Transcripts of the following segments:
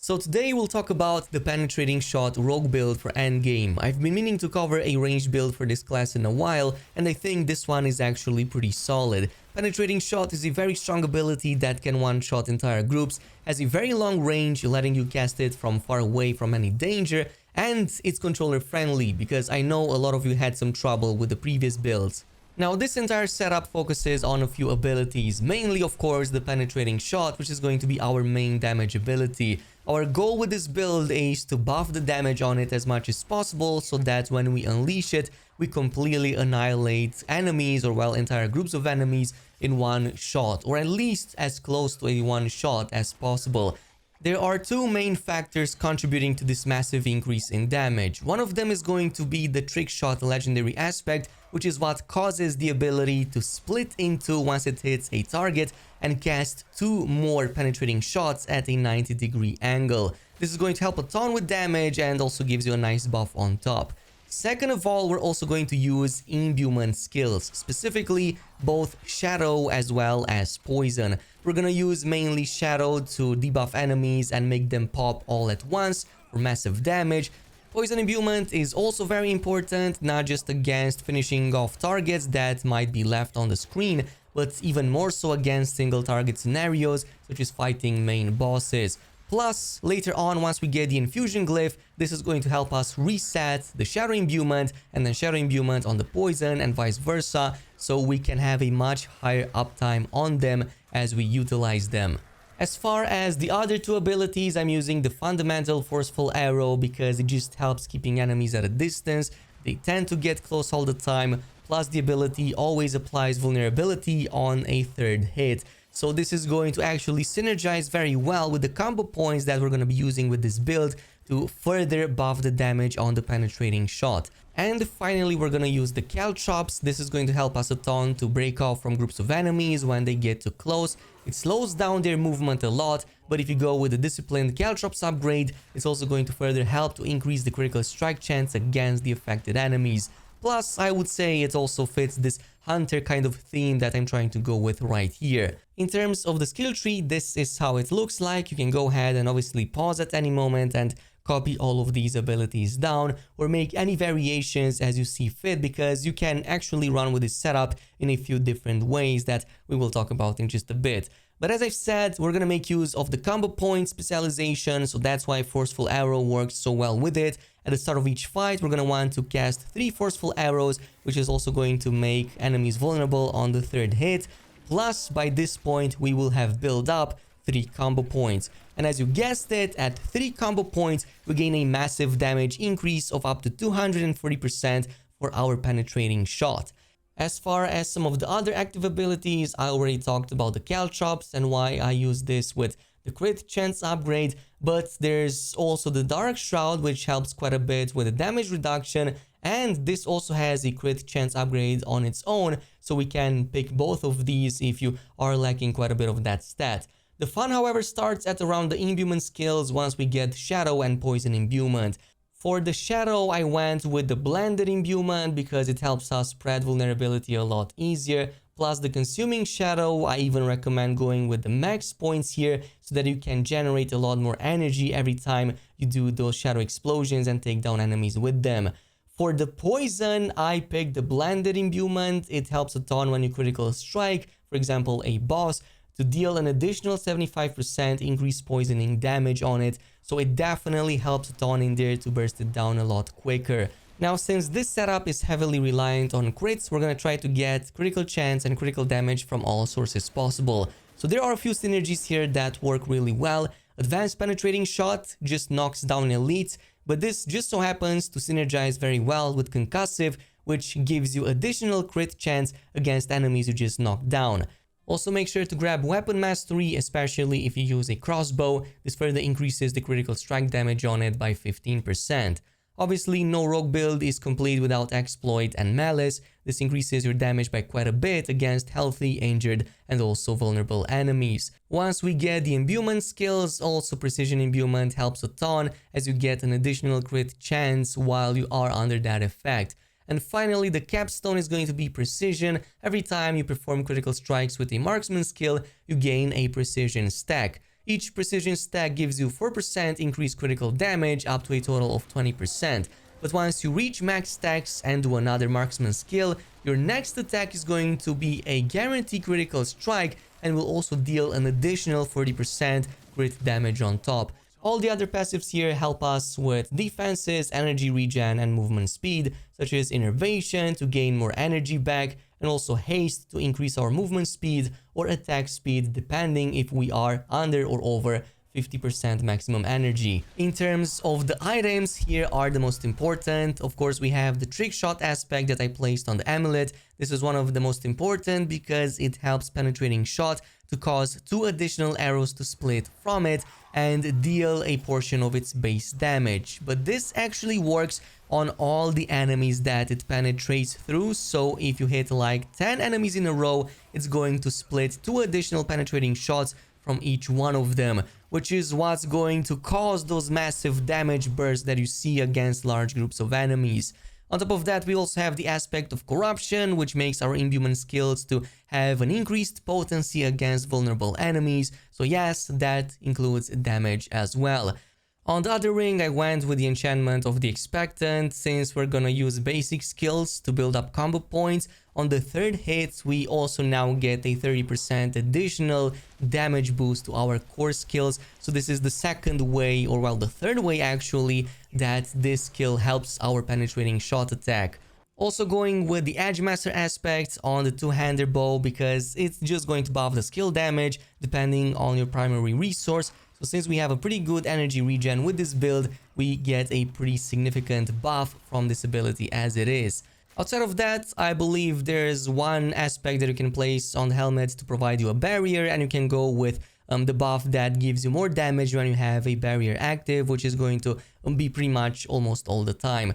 So today we'll talk about the penetrating shot rogue build for endgame. I've been meaning to cover a ranged build for this class in a while, and I think this one is actually pretty solid. Penetrating shot is a very strong ability that can one-shot entire groups, has a very long range letting you cast it from far away from any danger, and it's controller friendly because I know a lot of you had some trouble with the previous builds. Now this entire setup focuses on a few abilities, mainly of course the penetrating shot, which is going to be our main damage ability. Our goal with this build is to buff the damage on it as much as possible so that when we unleash it, we completely annihilate enemies or well entire groups of enemies in one shot, or at least as close to a one shot as possible. There are two main factors contributing to this massive increase in damage. One of them is going to be the trick shot legendary aspect, which is what causes the ability to split in two once it hits a target and cast two more penetrating shots at a 90-degree angle. This is going to help a ton with damage and also gives you a nice buff on top. Second of all, we're also going to use imbuement skills, specifically both Shadow as well as Poison. We're gonna use mainly Shadow to debuff enemies and make them pop all at once for massive damage. Poison imbuement is also very important, not just against finishing off targets that might be left on the screen, but even more so against single target scenarios such as fighting main bosses. Plus, later on, once we get the infusion glyph, this is going to help us reset the shadow imbuement and then shadow imbuement on the poison and vice versa, so we can have a much higher uptime on them as we utilize them. As far as the other two abilities, I'm using the fundamental forceful arrow because it just helps keeping enemies at a distance. They tend to get close all the time, plus the ability always applies vulnerability on a third hit. So this is going to actually synergize very well with the combo points that we're going to be using with this build to further buff the damage on the penetrating shot. And finally, we're going to use the caltrops. This is going to help us a ton to break off from groups of enemies when they get too close. It slows down their movement a lot, but if you go with the disciplined caltrops upgrade, it's also going to further help to increase the critical strike chance against the affected enemies. Plus, I would say it also fits this hunter kind of theme that I'm trying to go with right here. In terms of the skill tree, this is how it looks like. You can go ahead and obviously pause at any moment and copy all of these abilities down or make any variations as you see fit, because you can actually run with this setup in a few different ways that we will talk about in just a bit. But as I've said, we're gonna make use of the combo point specialization, so that's why Forceful Arrow works so well with it. At the start of each fight, we're gonna want to cast 3 Forceful Arrows, which is also going to make enemies vulnerable on the third hit. Plus, by this point, we will have built up 3 combo points. And as you guessed it, at 3 combo points, we gain a massive damage increase of up to 240% for our penetrating shot. As far as some of the other active abilities, I already talked about the caltrops and why I use this with the crit chance upgrade, but there's also the Dark Shroud, which helps quite a bit with the damage reduction, and this also has a crit chance upgrade on its own, so we can pick both of these if you are lacking quite a bit of that stat. The fun, however, starts at around the imbuement skills once we get Shadow and Poison imbuement. For the Shadow, I went with the blended imbuement because it helps us spread vulnerability a lot easier. Plus the consuming Shadow, I even recommend going with the max points here so that you can generate a lot more energy every time you do those Shadow explosions and take down enemies with them. For the Poison, I picked the blended imbuement. It helps a ton when you critical strike, for example, a boss, to deal an additional 75% increased poisoning damage on it, so it definitely helps a ton in there to burst it down a lot quicker. Now, since this setup is heavily reliant on crits, we're gonna try to get critical chance and critical damage from all sources possible. So there are a few synergies here that work really well. Advanced Penetrating Shot just knocks down elites, but this just so happens to synergize very well with Concussive, which gives you additional crit chance against enemies you just knocked down. Also, make sure to grab Weapon Mastery, especially if you use a crossbow. This further increases the critical strike damage on it by 15%. Obviously, no rogue build is complete without Exploit and Malice. This increases your damage by quite a bit against healthy, injured, and also vulnerable enemies. Once we get the imbuement skills, also Precision Imbuement helps a ton as you get an additional crit chance while you are under that effect. And finally, the capstone is going to be Precision. Every time you perform critical strikes with a marksman skill, you gain a precision stack. Each precision stack gives you 4% increased critical damage up to a total of 20%. But once you reach max stacks and do another marksman skill, your next attack is going to be a guaranteed critical strike and will also deal an additional 40% crit damage on top. All the other passives here help us with defenses, energy regen, and movement speed, such as Innervation to gain more energy back, and also Haste to increase our movement speed or attack speed depending if we are under or over 50% maximum energy. In terms of the items, here are the most important. Of course, we have the trick shot aspect that I placed on the amulet. This is one of the most important because it helps penetrating shot to cause 2 additional arrows to split from it and deal a portion of its base damage. But this actually works on all the enemies that it penetrates through, so if you hit like 10 enemies in a row, it's going to split 2 additional penetrating shots from each one of them, which is what's going to cause those massive damage bursts that you see against large groups of enemies. On top of that, we also have the aspect of corruption, which makes our imbuement skills to have an increased potency against vulnerable enemies. So yes, that includes damage as well. On the other ring, I went with the enchantment of the expectant, since we're gonna use basic skills to build up combo points. On the third hit, we also now get a 30% additional damage boost to our core skills. So this is the second way, or well, the third way actually, that this skill helps our penetrating shot attack. Also going with the Edge Master aspect on the two-hander bow, because it's just going to buff the skill damage depending on your primary resource. So since we have a pretty good energy regen with this build, we get a pretty significant buff from this ability as it is. Outside of that, I believe there's one aspect that you can place on the helmet to provide you a barrier, and you can go with the buff that gives you more damage when you have a barrier active, which is going to be pretty much almost all the time.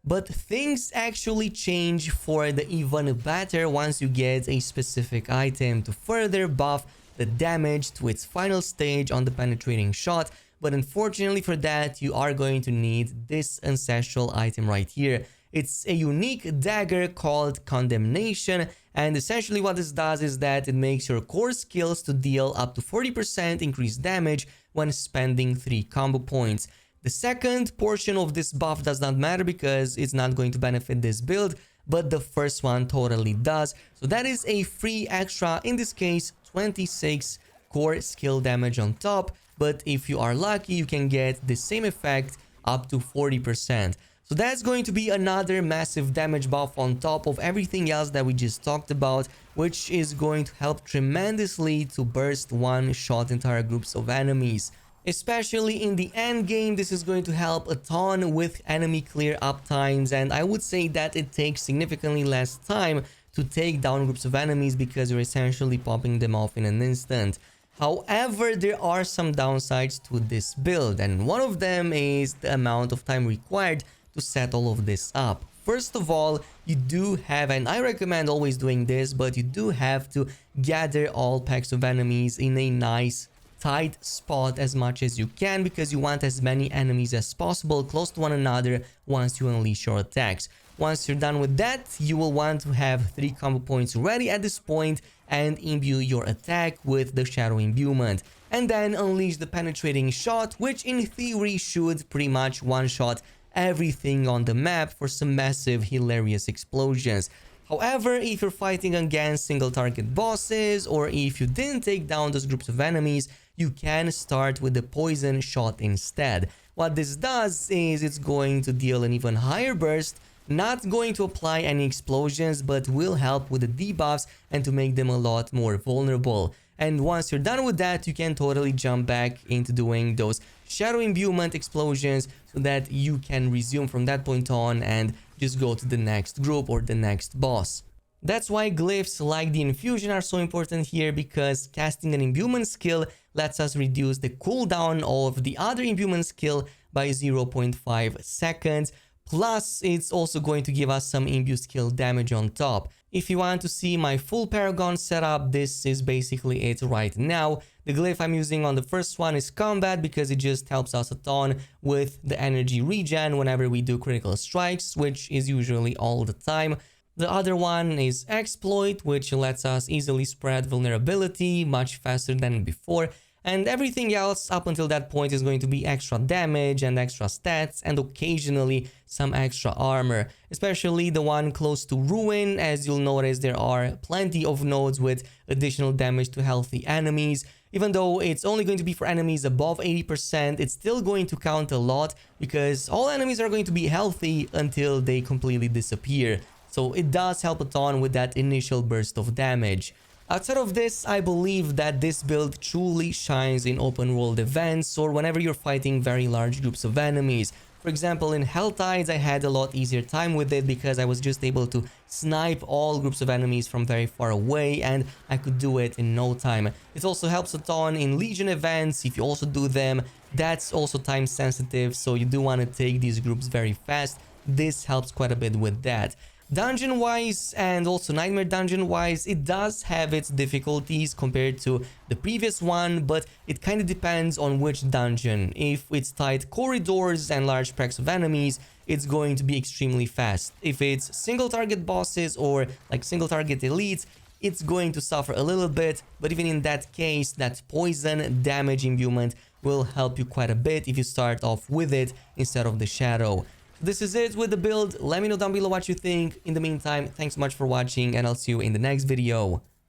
But things actually change for the even better once you get a specific item to further buff the damage to its final stage on the penetrating shot. But unfortunately for that, you are going to need this ancestral item right here. It's a unique dagger called Condemnation, and essentially what this does is that it makes your core skills to deal up to 40% increased damage when spending 3 combo points. The second portion of this buff does not matter because it's not going to benefit this build, but the first one totally does. So that is a free extra, in this case 26 core skill damage on top, but if you are lucky you can get the same effect up to 40%. So that's going to be another massive damage buff on top of everything else that we just talked about, which is going to help tremendously to burst one-shot entire groups of enemies. Especially in the end game, this is going to help a ton with enemy clear up times, and I would say that it takes significantly less time to take down groups of enemies because you're essentially popping them off in an instant. However, there are some downsides to this build, and one of them is the amount of time required to set all of this up. First of all, you do have, and I recommend always doing this, but you do have to gather all packs of enemies in a nice tight spot as much as you can, because you want as many enemies as possible close to one another once you unleash your attacks. Once you're done with that, you will want to have 3 combo points ready at this point and imbue your attack with the Shadow Imbuement. And then unleash the penetrating shot, which in theory should pretty much one-shot everything on the map for some massive hilarious explosions. However, if you're fighting against single target bosses, or if you didn't take down those groups of enemies, you can start with the poison shot instead. What this does is it's going to deal an even higher burst, not going to apply any explosions, but will help with the debuffs and to make them a lot more vulnerable. And once you're done with that, you can totally jump back into doing those Shadow Imbuement explosions so that you can resume from that point on and just go to the next group or the next boss. That's why glyphs like the infusion are so important here, because casting an imbuement skill lets us reduce the cooldown of the other imbuement skill by 0.5 seconds. Plus, it's also going to give us some imbue skill damage on top. If you want to see my full Paragon setup, this is basically it right now. The glyph I'm using on the first one is Combat, because it just helps us a ton with the energy regen whenever we do critical strikes, which is usually all the time. The other one is Exploit, which lets us easily spread vulnerability much faster than before. And everything else up until that point is going to be extra damage and extra stats and occasionally some extra armor, especially the one close to ruin. As you'll notice, there are plenty of nodes with additional damage to healthy enemies. Even though it's only going to be for enemies above 80%, it's still going to count a lot because all enemies are going to be healthy until they completely disappear. So it does help a ton with that initial burst of damage. Outside of this, I believe that this build truly shines in open world events or whenever you're fighting very large groups of enemies. For example, in Helltides, I had a lot easier time with it because I was just able to snipe all groups of enemies from very far away and I could do it in no time. It also helps a ton in Legion events. If you also do them, that's also time sensitive, so you do want to take these groups very fast. This helps quite a bit with that. Dungeon wise and also Nightmare Dungeon wise, it does have its difficulties compared to the previous one, but it kind of depends on which dungeon. If it's tight corridors and large packs of enemies, it's going to be extremely fast. If it's single target bosses or like single target elites, it's going to suffer a little bit, but even in that case, that poison damage imbuement will help you quite a bit if you start off with it instead of the shadow. This is it with the build. Let me know down below what you think. In the meantime, thanks so much for watching and I'll see you in the next video.